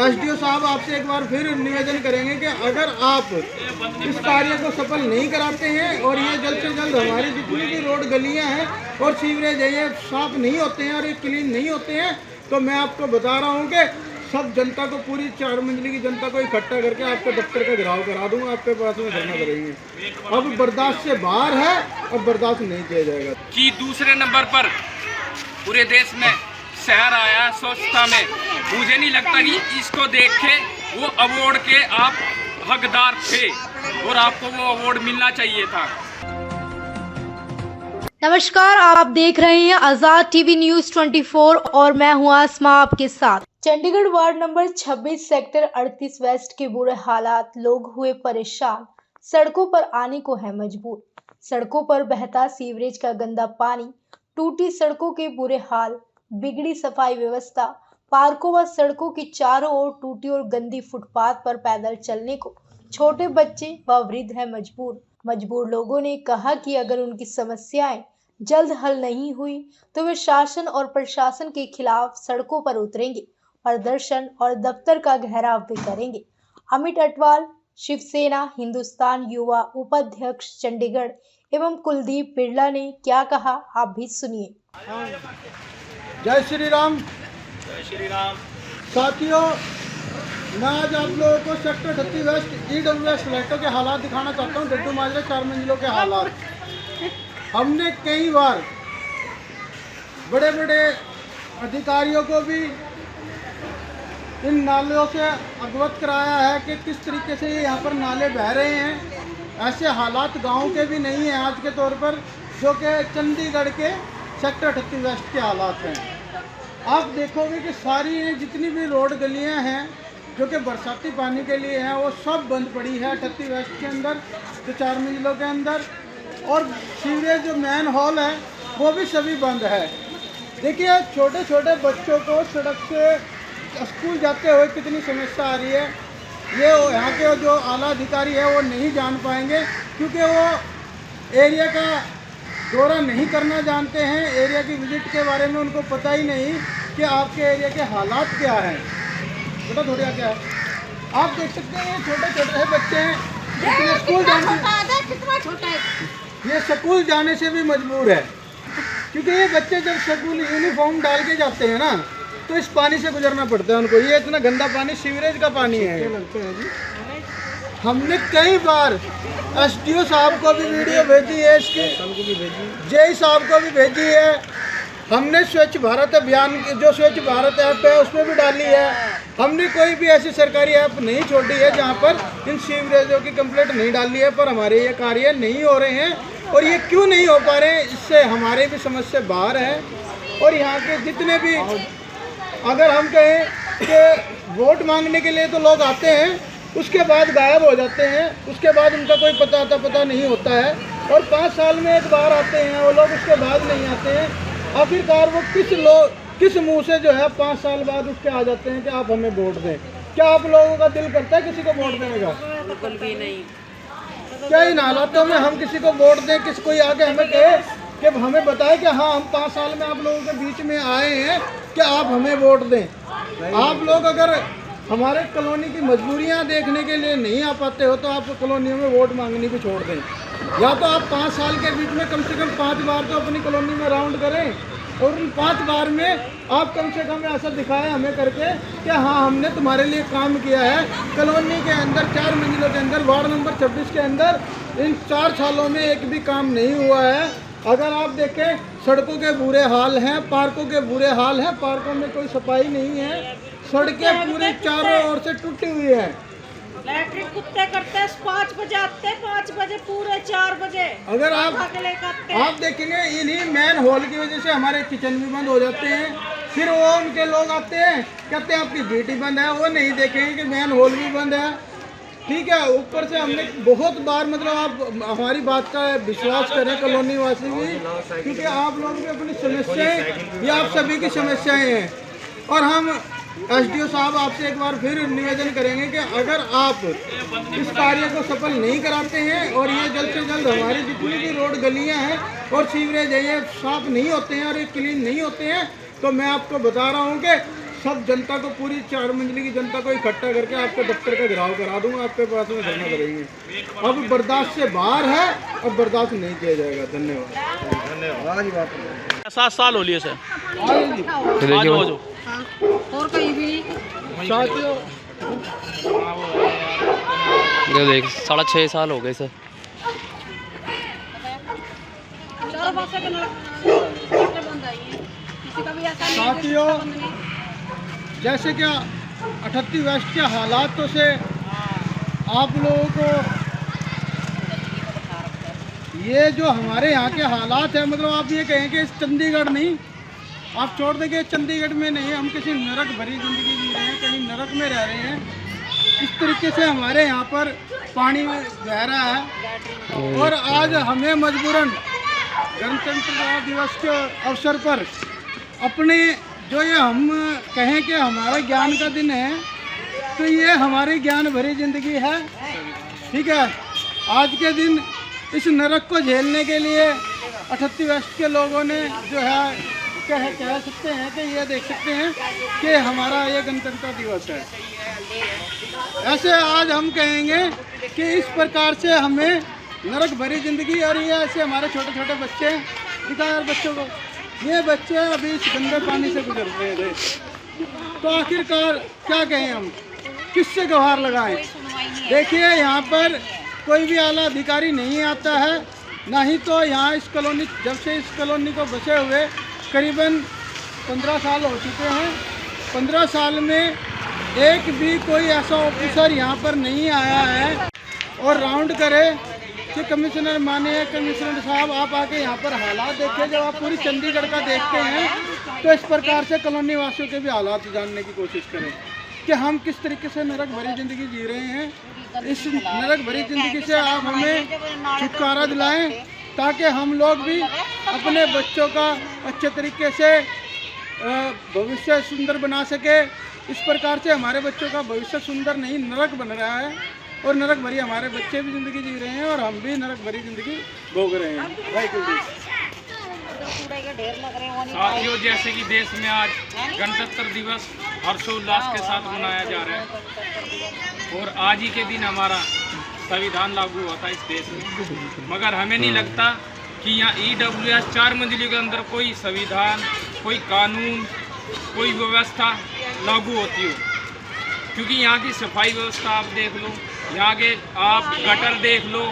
SDO साहब आपसे एक बार फिर निवेदन करेंगे कि अगर आप इस कार्य को सफल नहीं कराते हैं और ये जल्द से जल्द हमारी जितनी भी रोड गलियां हैं और सीवरेज है ये साफ नहीं होते हैं और ये क्लीन नहीं होते हैं, तो मैं आपको बता रहा हूँ कि सब जनता को, पूरी 4 मंजिली की जनता को इकट्ठा करके आपके दफ्तर का घेराव करा दूंगा, आपके पास में धरना करेंगे। अब बर्दाश्त से बाहर है और बर्दाश्त नहीं किया जाएगा। कि दूसरे नंबर पर पूरे देश में शहर आया स्वच्छता में। मुझे नहीं लगता कि इसको देख के वो अवार्ड के आप हकदार थे और आपको वो अवार्ड मिलना चाहिए था। नमस्कार, आप देख रहे हैं आजाद टीवी न्यूज 24 और मैं हूं आसमा आपके साथ। Chandigarh ward number 26 sector 38 west के बुरे हालात, लोग हुए परेशान, सड़कों पर आने को है मजबूर। सड़कों पर बहता सीवरेज का गंदा पानी, टूटी सड़कों के बुरे हाल, बिगड़ी सफाई व्यवस्था, पार्कों व सड़कों की चारों ओर टूटी और गंदी फुटपाथ पर पैदल चलने को छोटे बच्चे व वृद्ध है मजबूर लोगों ने कहा कि अगर उनकी समस्याएं जल्द हल नहीं हुई तो वे शासन और प्रशासन के खिलाफ सड़कों पर उतरेंगे, प्रदर्शन और दफ्तर का घेराव भी करेंगे। अमित अटवाल, शिवसेना हिंदुस्तान युवा उपाध्यक्ष चंडीगढ़ एवं कुलदीप बिरला ने क्या कहा, आप भी सुनिए। जय श्री राम। जय श्री राम। साथियों, मैं आज आप लोगों को सेक्टर 38 वेस्ट ईडब्ल्यूएस फ्लैटों के हालात दिखाना चाहता हूँ। डड्डू माजरे 4 मंजिलों के हालात। हमने कई बार बड़े बड़े अधिकारियों को भी इन नालों से अवगत कराया है कि किस तरीके से ये यहाँ पर नाले बह रहे हैं। ऐसे हालात गांव के भी नहीं हैं आज के तौर पर, जो कि चंडीगढ़ के सेक्टर 38 वेस्ट के हालात हैं। आप देखोगे कि सारी जितनी भी रोड गलियाँ हैं जो कि बरसाती पानी के लिए हैं, वो सब बंद पड़ी है 38 वेस्ट के अंदर, जो 4 मंजिलों के अंदर। और सीवरेज जो मेन हॉल है वो भी सभी बंद है। देखिए, छोटे छोटे बच्चों को सड़क से स्कूल जाते हुए कितनी समस्या आ रही है। ये यहाँ के जो आला अधिकारी है वो नहीं जान पाएंगे, क्योंकि वो एरिया का दौरा नहीं करना जानते हैं। एरिया की विजिट के बारे में उनको पता ही नहीं कि आपके एरिया के हालात क्या हैं। बता थोड़ी क्या है, आप देख सकते हैं ये छोटे छोटे बच्चे हैं, स्कूल जाने, ये स्कूल जाने से भी मजबूर है, क्योंकि ये बच्चे जब स्कूल यूनिफॉर्म डाल के जाते हैं ना, तो इस पानी से गुजरना पड़ता है उनको। ये इतना गंदा पानी सीवरेज का पानी है। हमने कई बार एसडीओ साहब को भी वीडियो भेजी है, इसकी जेई साहब को भी भेजी है। हमने स्वच्छ भारत अभियान, जो स्वच्छ भारत ऐप है, उसमें भी डाली है। हमने कोई भी ऐसी सरकारी ऐप नहीं छोड़ी है जहां पर इन सीवरेजों की कंप्लेंट नहीं डाली है, पर हमारे ये कार्य नहीं हो रहे हैं। और ये क्यों नहीं हो पा रहे हैं, इससे हमारे भी समस्या बाहर है। और यहाँ के जितने भी, अगर हम कहें कि वोट मांगने के लिए तो लोग आते हैं, उसके बाद गायब हो जाते हैं, उसके बाद उनका कोई पता नहीं होता है। और 5 साल में एक बार आते हैं वो लोग, उसके बाद नहीं आते हैं। आखिरकार वो किस मुंह से जो है 5 साल बाद उसके आ जाते हैं कि आप हमें वोट दें। क्या आप लोगों का दिल करता है किसी को वोट देने का? बिल्कुल भी नहीं। क्या इन हालातों में हम किसी को वोट दें? किस कोई आके हमें कहे कि हमें बताए कि हाँ, हम 5 साल में आप लोगों के बीच में आए हैं कि आप हमें वोट दें। आप लोग अगर हमारे कॉलोनी की मजबूरियां देखने के लिए नहीं आ पाते हो, तो आप कॉलोनियों में वोट मांगनी भी छोड़ दें। या तो आप 5 साल के बीच में कम से कम 5 बार तो अपनी कॉलोनी में राउंड करें, और उन 5 बार में आप कम से कम ऐसा दिखाएं हमें करके कि हाँ, हमने तुम्हारे लिए काम किया है। कॉलोनी के अंदर 4 मंजिलों के अंदर वार्ड नंबर 26 के अंदर इन 4 सालों में एक भी काम नहीं हुआ है। अगर आप देखें, सड़कों के बुरे हाल हैं, पार्कों के बुरे हाल हैं, पार्कों में कोई सफाई नहीं है, सड़कें पूरी चारों ओर से टूटी हुई है। लैट्रिन कुत्ते करते 5 बजे आते, 5 बजे पूरे 4 बजे। अगर आप देखेंगे, इन्हीं मेन हॉल की वजह से हमारे किचन भी बंद हो जाते हैं। फिर वो उनके लोग आते हैं, कहते हैं आपकी ड्यूटी बंद है, वो नहीं देखेंगे कि मेन हॉल भी बंद है। ठीक है, ऊपर से हमने बहुत बार, मतलब आप हमारी बात का विश्वास करें कॉलोनी वासी भी, क्योंकि आप लोग भी अपनी समस्याएं, ये आप सभी की समस्याएं हैं। और हम एसडीओ साहब आपसे एक बार फिर निवेदन करेंगे कि अगर आप इस कार्य को सफल नहीं कराते हैं और ये जल्द से जल्द हमारी जितनी भी रोड गलियां हैं और सीवरेज है ये साफ नहीं होते हैं और ये क्लीन नहीं होते हैं, तो मैं आपको बता रहा हूँ कि सब जनता को, पूरी 4 मंजिली की जनता को इकट्ठा करके आपके दफ्तर का घेराव करा दूंगा, आपके पास में धरना करेंगे। अब बर्दाश्त से बाहर है और बर्दाश्त नहीं किया जाएगा। धन्यवाद। 7 साल हो लिए सर। और कहीं भी साथियों, देख 6.5 साल हो गए सर। चारों पासे के नल बंद आई है, किसी का भी ऐसा नहीं है कि साथियों, इसका बंद नहीं। जैसे क्या 38 वेस्ट के हालातों से आप लोगों को ये जो हमारे यहाँ के हालात है, मतलब आप ये कहें कि इस चंडीगढ़ नहीं, आप छोड़ दें कि चंडीगढ़ में नहीं, हम किसी नरक भरी ज़िंदगी जी रहे हैं, कहीं नरक में रह रहे हैं। इस तरीके से हमारे यहाँ पर पानी बह रहा है और आज हमें मजबूरन गणतंत्र दिवस के अवसर पर अपने जो ये हम कहें कि हमारा ज्ञान का दिन है, तो ये हमारी ज्ञान भरी ज़िंदगी है। ठीक है, आज के दिन इस नरक को झेलने के लिए 38 वेस्ट के लोगों ने जो है कह सकते हैं कि ये देख सकते हैं कि हमारा ये गणतंत्र दिवस है। ऐसे आज हम कहेंगे कि इस प्रकार से हमें नरक भरी ज़िंदगी, और ये ऐसे हमारे छोटे छोटे बच्चे दिखा यार बच्चों को, ये बच्चे अभी इस गंदे पानी से गुजर रहे थे, तो आखिरकार क्या कहें हम, किससे गुहार लगाएं? देखिए, यहाँ पर कोई भी आला अधिकारी नहीं आता है, ना ही तो यहाँ इस कॉलोनी, जब से इस कॉलोनी को बसे हुए करीबन 15 साल हो चुके हैं। 15 साल में एक भी कोई ऐसा ऑफिसर यहाँ पर नहीं आया है और राउंड करे कि कमिश्नर माने, कमिश्नर साहब आप आके यहाँ पर हालात देखिए। जब आप पूरी चंडीगढ़ का देखते हैं तो इस प्रकार से कॉलोनी वासियों के भी हालात जानने की कोशिश करें कि हम किस तरीके से नरक भरी ज़िंदगी जी रहे हैं। इस नरक भरी ज़िंदगी से आप हमें छुटकारा दिलाएं, ताकि हम लोग भी अपने बच्चों का अच्छे तरीके से भविष्य सुंदर बना सके। इस प्रकार से हमारे बच्चों का भविष्य सुंदर नहीं, नरक बन रहा है, और नरक भरी हमारे बच्चे भी ज़िंदगी जी रहे हैं और हम भी नरक भरी ज़िंदगी भोग रहे हैं। भाई साथियों, जैसे कि देश में आज गणतंत्र दिवस हर्षोल्लास के साथ मनाया जा रहा है और आज ही के दिन हमारा संविधान लागू हुआ था इस देश में, मगर हमें नहीं लगता कि यहाँ EWS 4 मंजिली के अंदर कोई संविधान, कोई कानून, कोई व्यवस्था लागू होती हो। क्योंकि यहाँ की सफाई व्यवस्था आप देख लो, यहाँ के आप गटर देख लो,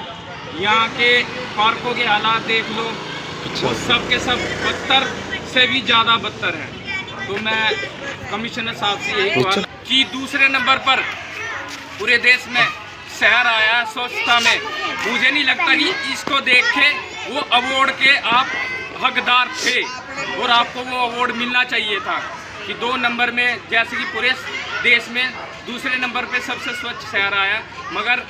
यहाँ के पार्कों के हालात देख लो, वो सब के सब बदतर से भी ज़्यादा बदतर है। तो मैं कमिश्नर साहब से यही बात कि दूसरे नंबर पर पूरे देश में शहर आया स्वच्छता में, मुझे नहीं लगता कि इसको देख के वो अवार्ड के आप हकदार थे और आपको वो अवार्ड मिलना चाहिए था कि 2 नंबर में, जैसे कि पूरे देश में दूसरे नंबर पे सबसे स्वच्छ शहर आया। मगर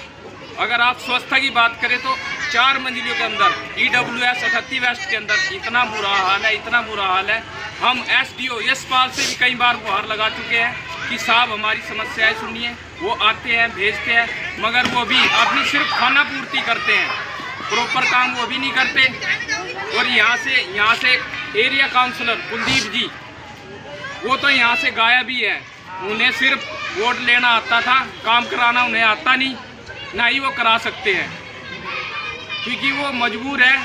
अगर आप स्वच्छता की बात करें तो 4 मंजिलों के अंदर EWS 38 वेस्ट के अंदर इतना बुरा हाल है, इतना बुरा हाल है। हम SDO यशपाल से भी कई बार गुहार लगा चुके हैं कि साहब हमारी समस्याएं सुनिए। वो आते हैं, भेजते हैं, मगर वो भी अपनी सिर्फ खाना पूर्ति करते हैं, प्रॉपर काम वो भी नहीं करते। और यहाँ से एरिया काउंसलर कुलदीप जी, वो तो यहाँ से गायब ही है। उन्हें सिर्फ वोट लेना आता था, काम कराना उन्हें आता नहीं, ना ही वो करा सकते हैं, क्योंकि वो मजबूर है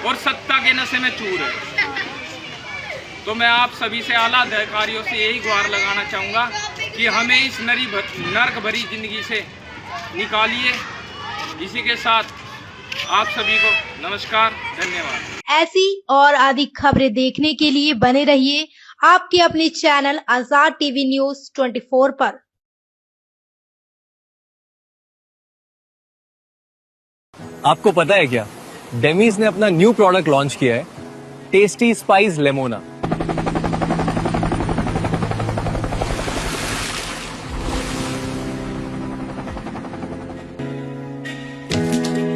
और सत्ता के नशे में चूर है। तो मैं आप सभी से, आला अधिकारियों से यही गुहार लगाना चाहूँगा कि हमें इस नर्क भरी ज़िंदगी से निकालिए। इसी के साथ आप सभी को नमस्कार, धन्यवाद। ऐसी और अधिक खबरें देखने के लिए बने रहिए आपके अपने चैनल आजाद टीवी न्यूज 24 पर। आपको पता है क्या, डेमीज ने अपना न्यू प्रोडक्ट लॉन्च किया है, टेस्टी स्पाइस लेमोना।